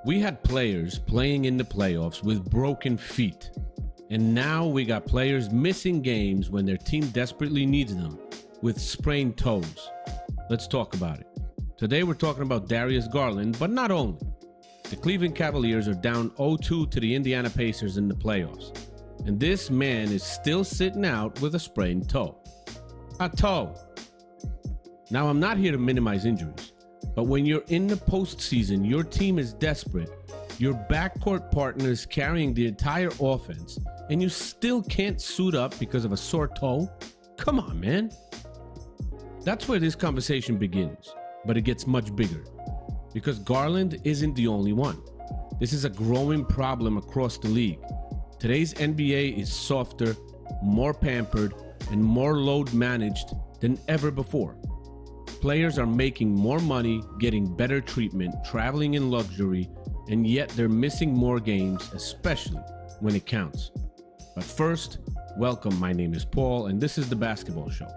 We had players playing in the playoffs with broken feet. And now we got players missing games when their team desperately needs them with sprained toes. Let's talk about it. Today we're talking about Darius Garland, but not only. The Cleveland Cavaliers are down 0-2 to the Indiana Pacers in the playoffs. And this man is still sitting out with a sprained toe. A toe. Now, I'm not here to minimize injuries, but when you're in the postseason, your team is desperate, your backcourt partner is carrying the entire offense, and you still can't suit up because of a sore toe? Come on, man. That's where this conversation begins, but it gets much bigger. Because Garland isn't the only one. This is a growing problem across the league. Today's NBA is softer, more pampered, and more load managed than ever before. Players are making more money, getting better treatment, traveling in luxury, and yet they're missing more games, especially when it counts. But first, welcome, my name is Paul, and this is The Basketball Show,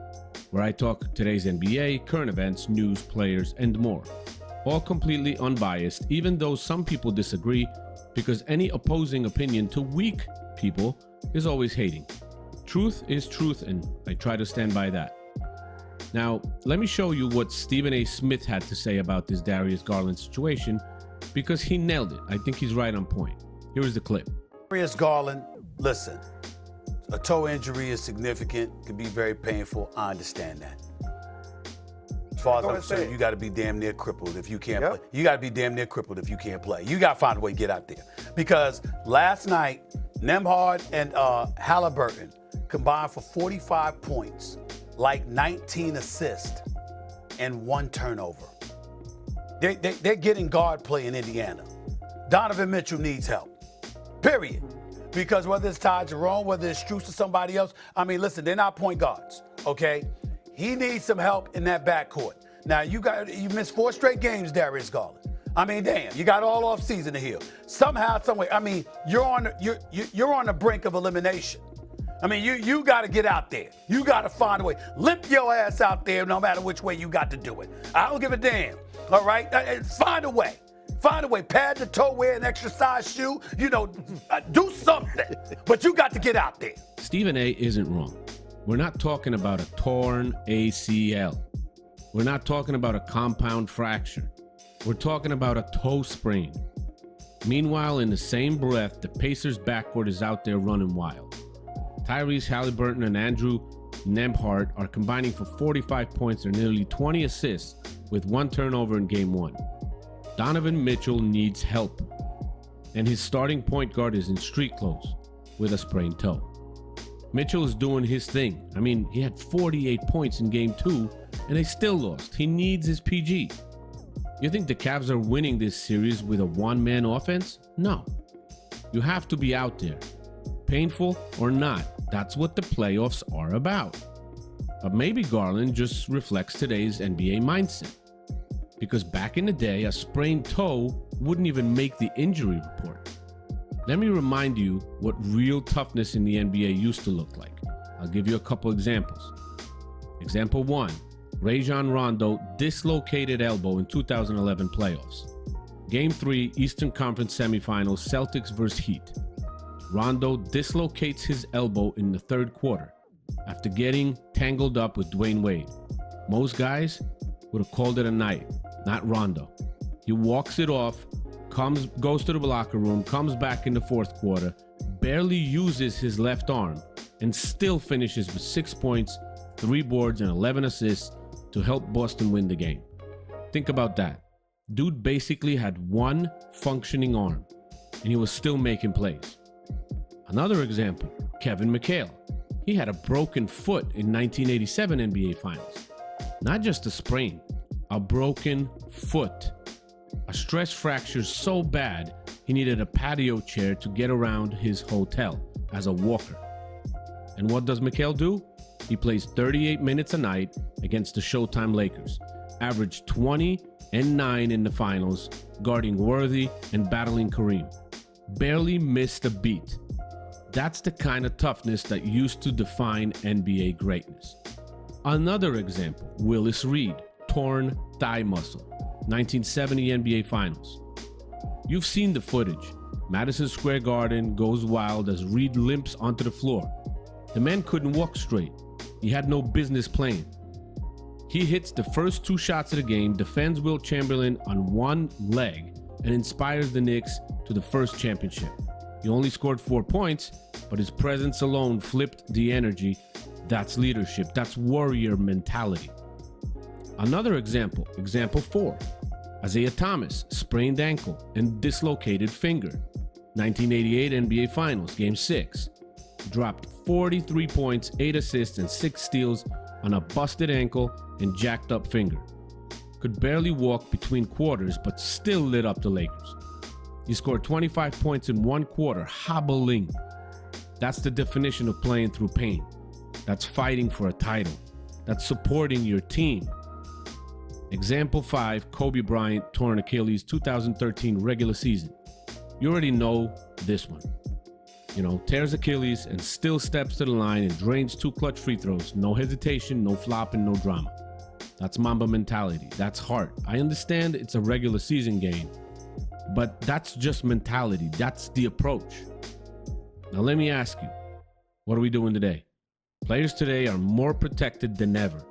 where I talk today's NBA, current events, news, players, and more. All completely unbiased, even though some people disagree, because any opposing opinion to weak people is always hating. Truth is truth, and I try to stand by that. Now, let me show you what Stephen A. Smith had to say about this Darius Garland situation, because he nailed it. I think he's right on point. Here is the clip. Darius Garland, listen, a toe injury is significant, can be very painful. I understand that. As far as I'm concerned, you got to be damn near crippled if you can't play. You got to be damn near crippled if you can't play. You got to find a way to get out there. Because last night, Nembhard and Halliburton combined for 45 points, like 19 assists, and 1 turnover. They're getting guard play in Indiana. Donovan Mitchell needs help, period. Because whether it's Ty Jerome, whether it's Strus or somebody else, I mean, listen, they're not point guards, okay? He needs some help in that backcourt. Now, you missed 4 straight games, Darius Garland. I mean, damn, you got all off season to heal. Somehow, some way, I mean, you're on the brink of elimination. I mean, you got to get out there. You got to find a way. Limp your ass out there no matter which way you got to do it. I don't give a damn, all right? Find a way. Find a way. Pad the toe, wear an extra size shoe. Do something. But you got to get out there. Stephen A. isn't wrong. We're not talking about a torn ACL. We're not talking about a compound fracture. We're talking about a toe sprain. Meanwhile, in the same breath, the Pacers' backcourt is out there running wild. Tyrese Halliburton and Andrew Nembhard are combining for 45 points and nearly 20 assists with 1 turnover in Game 1. Donovan Mitchell needs help, and his starting point guard is in street clothes with a sprained toe. Mitchell is doing his thing. I mean, he had 48 points in Game 2, and they still lost. He needs his PG. You think the Cavs are winning this series with a one-man offense? No. You have to be out there. Painful or not, that's what the playoffs are about. But maybe Garland just reflects today's NBA mindset. Because back in the day, a sprained toe wouldn't even make the injury report. Let me remind you what real toughness in the NBA used to look like. I'll give you a couple examples. Example 1, Rajon Rondo dislocated elbow in 2011 playoffs. Game 3, Eastern Conference semifinals, Celtics vs. Heat. Rondo dislocates his elbow in the 3rd quarter after getting tangled up with Dwayne Wade. Most guys would have called it a night, not Rondo. He walks it off, goes to the locker room, comes back in the 4th quarter, barely uses his left arm, and still finishes with 6 points, 3 boards, and 11 assists to help Boston win the game. Think about that. Dude basically had 1 functioning arm, and he was still making plays. Another example, Kevin McHale. He had a broken foot in 1987 NBA Finals. Not just a sprain, a broken foot. A stress fracture so bad, he needed a patio chair to get around his hotel as a walker. And what does McHale do? He plays 38 minutes a night against the Showtime Lakers, averaged 20 and 9 in the finals, guarding Worthy and battling Kareem. Barely missed a beat. That's the kind of toughness that used to define NBA greatness. Another example, Willis Reed, torn thigh muscle, 1970 NBA Finals. You've seen the footage. Madison Square Garden goes wild as Reed limps onto the floor. The man couldn't walk straight. He had no business playing. He hits the first 2 shots of the game, defends Wilt Chamberlain on one leg, and inspires the Knicks to the first championship. He only scored 4 points, but his presence alone flipped the energy. That's leadership. That's warrior mentality. Another example, example 4. Isaiah Thomas, sprained ankle and dislocated finger. 1988 NBA Finals, Game 6. Dropped 43 points, 8 assists, and 6 steals on a busted ankle and jacked up finger. Could barely walk between quarters, but still lit up the Lakers. He scored 25 points in 1 quarter, hobbling. That's the definition of playing through pain. That's fighting for a title. That's supporting your team. Example 5, Kobe Bryant, torn Achilles, 2013 regular season. You already know this one. Tears Achilles and still steps to the line and drains 2 clutch free throws. No hesitation, no flopping, no drama. That's Mamba mentality. That's heart. I understand it's a regular season game, but that's just mentality. That's the approach. Now let me ask you, what are we doing today? Players today are more protected than ever.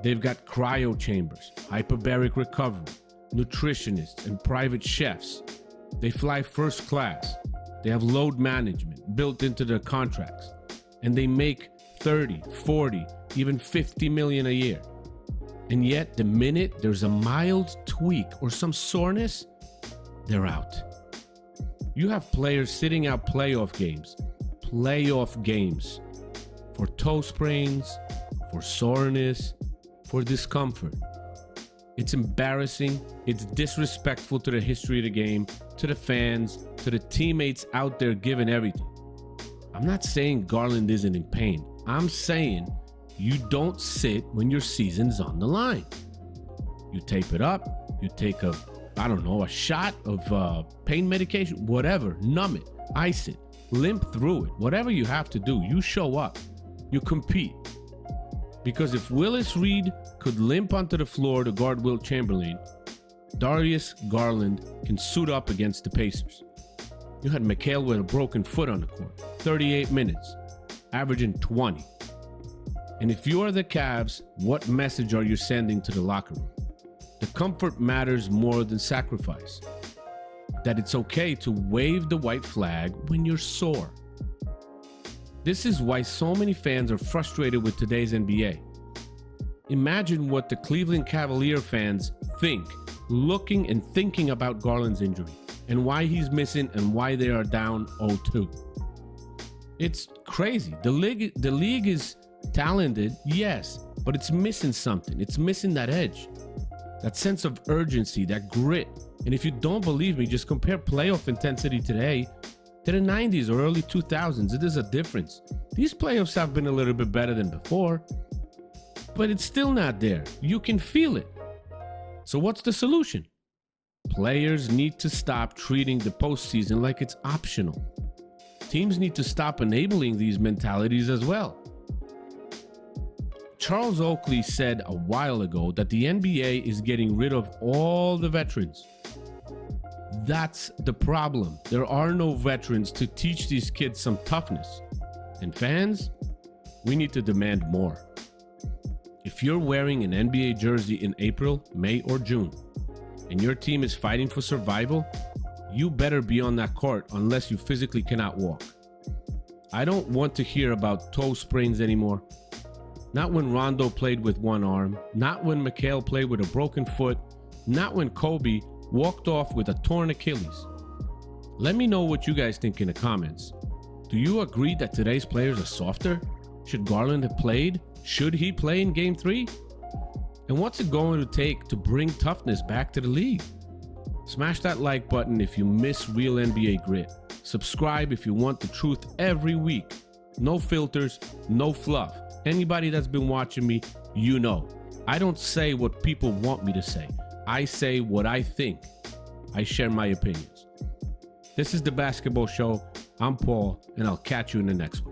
They've got cryo chambers, hyperbaric recovery, nutritionists, and private chefs. They fly first class. They have load management built into their contracts, and they make 30, 40, even 50 million a year. And yet, the minute there's a mild tweak or some soreness, they're out. You have players sitting out playoff games for toe sprains, for soreness, for discomfort. It's embarrassing. It's disrespectful to the history of the game, to the fans, to the teammates out there giving everything. I'm not saying Garland isn't in pain. I'm saying you don't sit when your season's on the line. You tape it up. You take a shot of pain medication, whatever, numb it, ice it, limp through it, whatever you have to do. You show up. You compete. Because if Willis Reed could limp onto the floor to guard Wilt Chamberlain, Darius Garland can suit up against the Pacers. You had McHale with a broken foot on the court, 38 minutes, averaging 20. And if you are the Cavs, what message are you sending to the locker room? The comfort matters more than sacrifice. That it's okay to wave the white flag when you're sore. This is why so many fans are frustrated with today's NBA. Imagine what the Cleveland Cavalier fans think, looking and thinking about Garland's injury, and why he's missing and why they are down 0-2. It's crazy. The league is talented, yes, but it's missing something. It's missing that edge, that sense of urgency, that grit. And if you don't believe me, just compare playoff intensity today to the 90s or early 2000s. It is a difference. These playoffs have been a little bit better than before, but it's still not there. You can feel it. So what's the solution? Players need to stop treating the postseason like it's optional. Teams need to stop enabling these mentalities as well. Charles Oakley said a while ago that the NBA is getting rid of all the veterans. That's the problem. There are no veterans to teach these kids some toughness. And fans, we need to demand more. If you're wearing an NBA jersey in April, May, or June, and your team is fighting for survival, you better be on that court unless you physically cannot walk. I don't want to hear about toe sprains anymore. Not when Rondo played with one arm, not when McHale played with a broken foot, not when Kobe walked off with a torn Achilles. Let me know what you guys think in the comments. Do you agree that today's players are softer? Should Garland have played? Should he play in Game 3? And what's it going to take to bring toughness back to the league? Smash that like button if you miss real NBA grit. Subscribe if you want the truth every week. No filters, no fluff. Anybody that's been watching me, you know. I don't say what people want me to say. I say what I think. I share my opinions. This is The Basketball Show. I'm Paul, and I'll catch you in the next one.